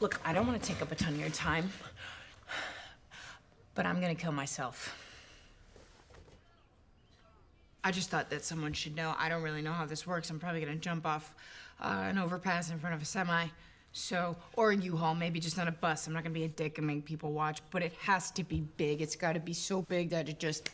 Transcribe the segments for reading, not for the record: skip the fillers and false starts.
Look, I don't want to take up a ton of your time, but I'm gonna kill myself. I just thought that someone should know. I don't really know how this works. I'm probably gonna jump off an overpass in front of a semi. Or a U-Haul, maybe just on a bus. I'm not gonna be a dick and make people watch, but it has to be big. It's gotta be so big that it just...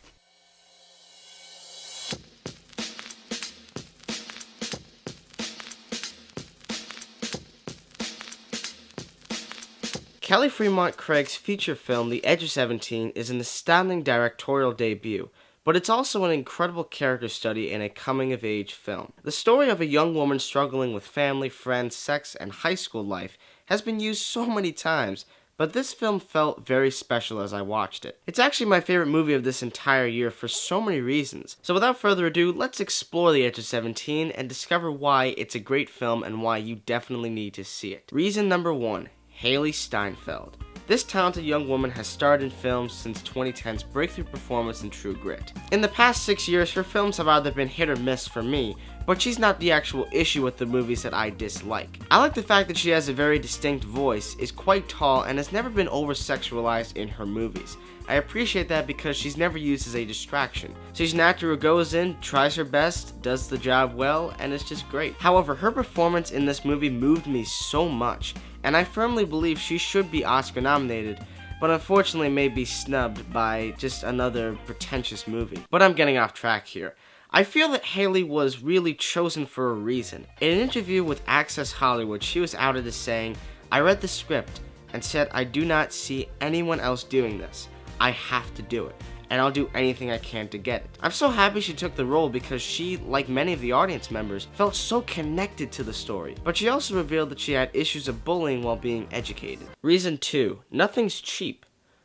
Kelly Fremon Craig's feature film, The Edge of 17, is an astounding directorial debut, but it's also an incredible character study in a coming-of-age film. The story of a young woman struggling with family, friends, sex, and high school life has been used so many times, but this film felt very special as I watched it. It's actually my favorite movie of this entire year for so many reasons. So without further ado, let's explore The Edge of 17 and discover why it's a great film and why you definitely need to see it. Reason number 1. Hailee Steinfeld. This talented young woman has starred in films since 2010's breakthrough performance in True Grit. In the past 6 years, her films have either been hit or miss for me, but she's not the actual issue with the movies that I dislike. I like the fact that she has a very distinct voice, is quite tall, and has never been over-sexualized in her movies. I appreciate that because she's never used as a distraction. She's an actor who goes in, tries her best, does the job well, and is just great. However, her performance in this movie moved me so much, and I firmly believe she should be Oscar nominated, but unfortunately may be snubbed by just another pretentious movie. But I'm getting off track here. I feel that Hailee was really chosen for a reason. In an interview with Access Hollywood, she was outed as saying, "I read the script and said I do not see anyone else doing this. I have to do it, and I'll do anything I can to get it." I'm so happy she took the role because she, like many of the audience members, felt so connected to the story. But she also revealed that she had issues of bullying while being educated. Reason 2. Nothing's cheap.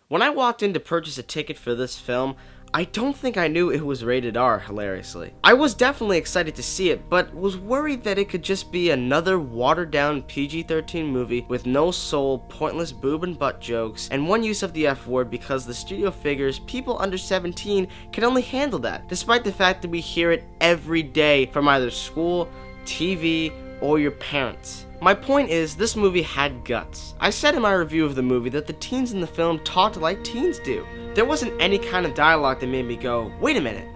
When I walked in to purchase a ticket for this film, I don't think I knew it was rated R, hilariously. I was definitely excited to see it, but was worried that it could just be another watered-down PG-13 movie with no soul, pointless boob and butt jokes, and one use of the F-word because the studio figures people under 17 can only handle that, despite the fact that we hear it every day from either school, TV, or your parents. My point is, this movie had guts. I said in my review of the movie that the teens in the film talked like teens do. There wasn't any kind of dialogue that made me go, wait a minute,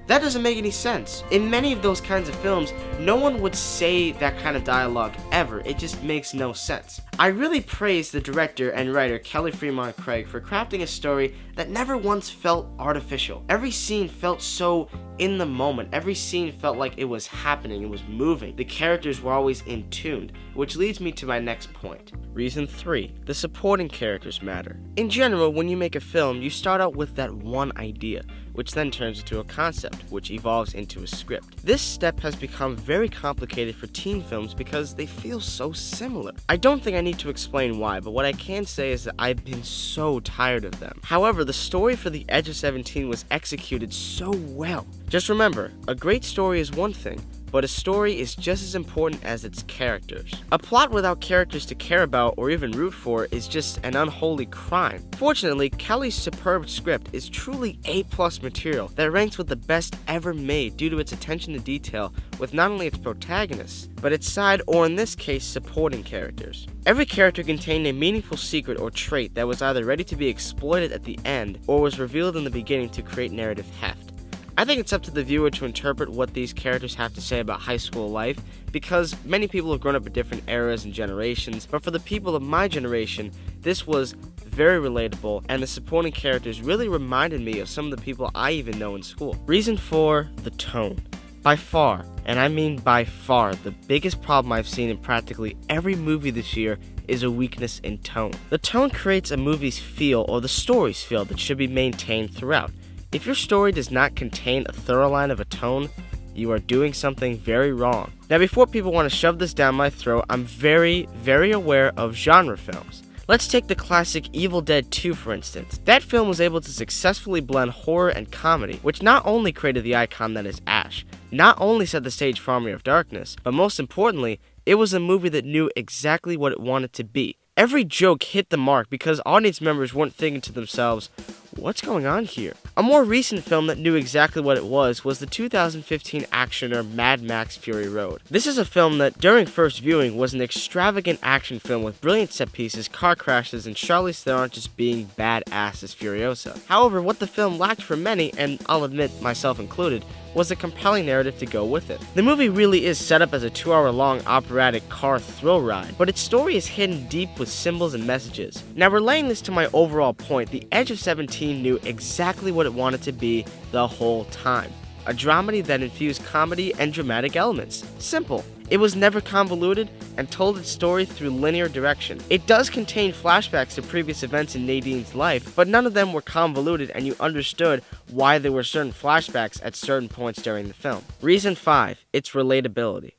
that doesn't make any sense. In many of those kinds of films, no one would say that kind of dialogue ever. It just makes no sense. I really praise the director and writer Kelly Fremon Craig for crafting a story that never once felt artificial. Every scene felt so in the moment. Every scene felt like it was happening, it was moving. The characters were always in tune, which leads me to my next point. Reason 3. The supporting characters matter. In general, when you make a film, you start out with that one idea, which then turns into a concept, which evolves into a script. This step has become very complicated for teen films because they feel so similar. I don't think I need to explain why, but what I can say is that I've been so tired of them. However, the story for The Edge of 17 was executed so well. Just remember, a great story is one thing, but a story is just as important as its characters. A plot without characters to care about or even root for is just an unholy crime. Fortunately, Kelly's superb script is truly A+ material that ranks with the best ever made due to its attention to detail with not only its protagonists, but its side, or in this case, supporting characters. Every character contained a meaningful secret or trait that was either ready to be exploited at the end or was revealed in the beginning to create narrative heft. I think it's up to the viewer to interpret what these characters have to say about high school life, because many people have grown up in different eras and generations, but for the people of my generation, this was very relatable, and the supporting characters really reminded me of some of the people I even know in school. Reason 4, the tone. By far, and I mean by far, the biggest problem I've seen in practically every movie this year is a weakness in tone. The tone creates a movie's feel, or the story's feel, that should be maintained throughout. If your story does not contain a thorough line of a tone, you are doing something very wrong. Now, before people want to shove this down my throat, I'm very, very aware of genre films. Let's take the classic Evil Dead 2 for instance. That film was able to successfully blend horror and comedy, which not only created the icon that is Ash, not only set the stage for Army of Darkness, but most importantly, it was a movie that knew exactly what it wanted to be. Every joke hit the mark because audience members weren't thinking to themselves, what's going on here? A more recent film that knew exactly what it was the 2015 actioner Mad Max Fury Road. This is a film that, during first viewing, was an extravagant action film with brilliant set pieces, car crashes, and Charlize Theron just being badass as Furiosa. However, what the film lacked for many, and I'll admit myself included, was a compelling narrative to go with it. The movie really is set up as a 2-hour-long operatic car thrill ride, but its story is hidden deep with symbols and messages. Now, relaying this to my overall point, The Edge of 17 knew exactly what it wanted to be the whole time. A dramedy that infused comedy and dramatic elements. Simple. It was never convoluted and told its story through linear direction. It does contain flashbacks to previous events in Nadine's life, but none of them were convoluted and you understood why there were certain flashbacks at certain points during the film. Reason 5, its relatability.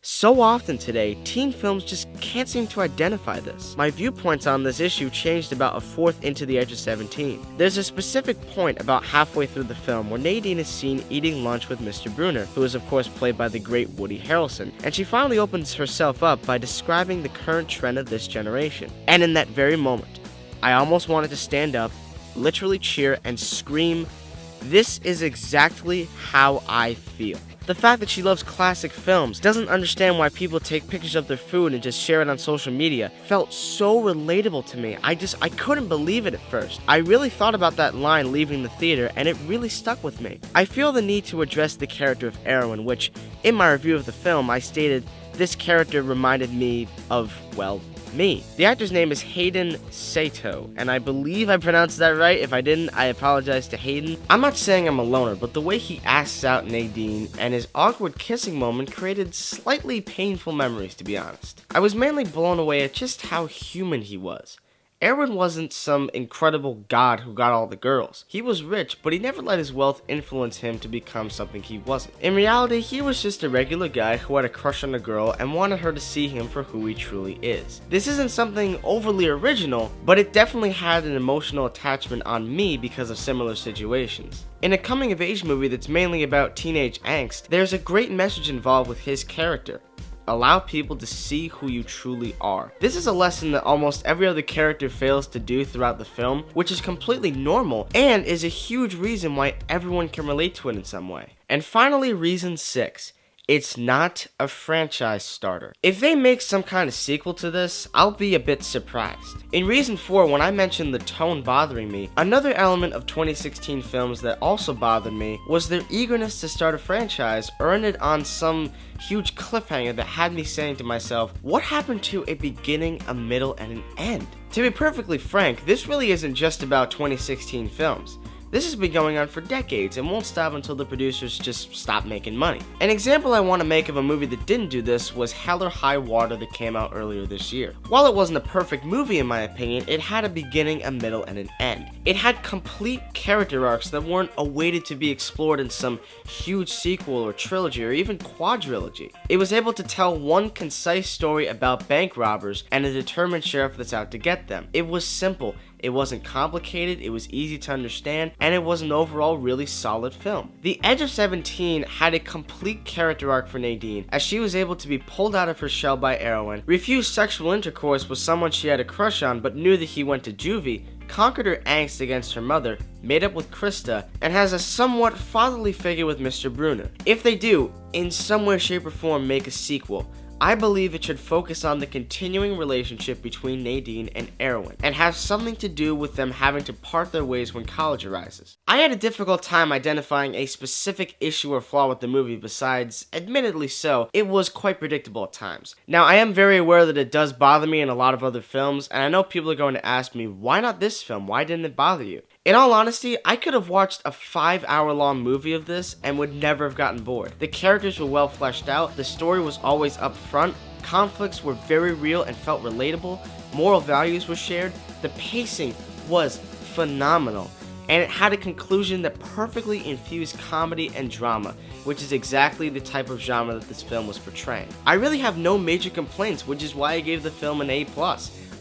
So often today, teen films just can't seem to identify this. My viewpoints on this issue changed about a fourth into The Edge of 17. There's a specific point about halfway through the film where Nadine is seen eating lunch with Mr. Brunner, who is of course played by the great Woody Harrelson, and she finally opens herself up by describing the current trend of this generation. And in that very moment, I almost wanted to stand up, literally cheer, and scream, "This is exactly how I feel." The fact that she loves classic films, doesn't understand why people take pictures of their food and just share it on social media, felt so relatable to me. I couldn't believe it at first. I really thought about that line leaving the theater, and it really stuck with me. I feel the need to address the character of Erwin, which, in my review of the film, I stated, this character reminded me of, well, me. The actor's name is Hayden Szeto, and I believe I pronounced that right. If I didn't, I apologize to Hayden. I'm not saying I'm a loner, but the way he asks out Nadine and his awkward kissing moment created slightly painful memories, to be honest. I was mainly blown away at just how human he was. Erwin wasn't some incredible god who got all the girls. He was rich, but he never let his wealth influence him to become something he wasn't. In reality, he was just a regular guy who had a crush on a girl and wanted her to see him for who he truly is. This isn't something overly original, but it definitely had an emotional attachment on me because of similar situations. In a coming-of-age movie that's mainly about teenage angst, there's a great message involved with his character. Allow people to see who you truly are. This is a lesson that almost every other character fails to do throughout the film, which is completely normal and is a huge reason why everyone can relate to it in some way. And finally, reason 6. It's not a franchise starter. If they make some kind of sequel to this, I'll be a bit surprised. In reason 4, when I mentioned the tone bothering me, another element of 2016 films that also bothered me was their eagerness to start a franchise or end it on some huge cliffhanger that had me saying to myself, what happened to a beginning, a middle, and an end? To be perfectly frank, this really isn't just about 2016 films. This has been going on for decades and won't stop until the producers just stop making money. An example I want to make of a movie that didn't do this was Hell or High Water that came out earlier this year. While it wasn't a perfect movie in my opinion, it had a beginning, a middle, and an end. It had complete character arcs that weren't awaited to be explored in some huge sequel or trilogy or even quadrilogy. It was able to tell one concise story about bank robbers and a determined sheriff that's out to get them. It was simple. It wasn't complicated, it was easy to understand, and it was an overall really solid film. The Edge of 17 had a complete character arc for Nadine, as she was able to be pulled out of her shell by Erwin, refused sexual intercourse with someone she had a crush on but knew that he went to juvie, conquered her angst against her mother, made up with Krista, and has a somewhat fatherly figure with Mr. Brunner. If they do, in some way, shape, or form, make a sequel, I believe it should focus on the continuing relationship between Nadine and Erwin, and have something to do with them having to part their ways when college arises. I had a difficult time identifying a specific issue or flaw with the movie besides, admittedly so, it was quite predictable at times. Now, I am very aware that it does bother me in a lot of other films, and I know people are going to ask me, why not this film? Why didn't it bother you? In all honesty, I could have watched a 5-hour-long movie of this and would never have gotten bored. The characters were well fleshed out, the story was always up front, conflicts were very real and felt relatable, moral values were shared, the pacing was phenomenal, and it had a conclusion that perfectly infused comedy and drama, which is exactly the type of genre that this film was portraying. I really have no major complaints, which is why I gave the film an A+.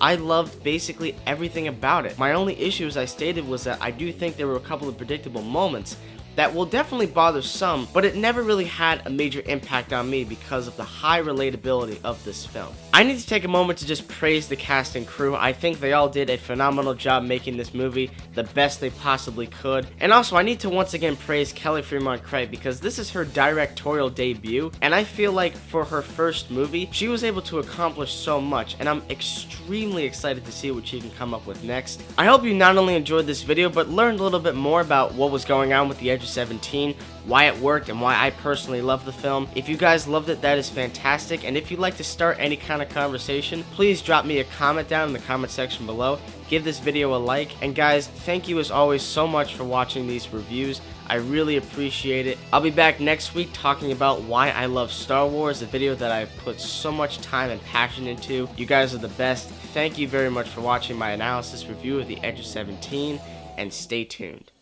I loved basically everything about it. My only issue, as I stated, was that I do think there were a couple of predictable moments, that will definitely bother some, but it never really had a major impact on me because of the high relatability of this film. I need to take a moment to just praise the cast and crew. I think they all did a phenomenal job making this movie the best they possibly could. And also, I need to once again praise Kelly Fremon Craig because this is her directorial debut, and I feel like for her first movie, she was able to accomplish so much, and I'm extremely excited to see what she can come up with next. I hope you not only enjoyed this video, but learned a little bit more about what was going on with The Edge of 17, why it worked, and why I personally love the film. If you guys loved it, that is fantastic, and if you'd like to start any kind of conversation, please drop me a comment down in the comment section below. Give this video a like, and guys, thank you as always so much for watching these reviews. I really appreciate it. I'll be back next week talking about why I love Star Wars, a video that I've put so much time and passion into. You guys are the best. Thank you very much for watching my analysis review of The Edge of 17, and stay tuned.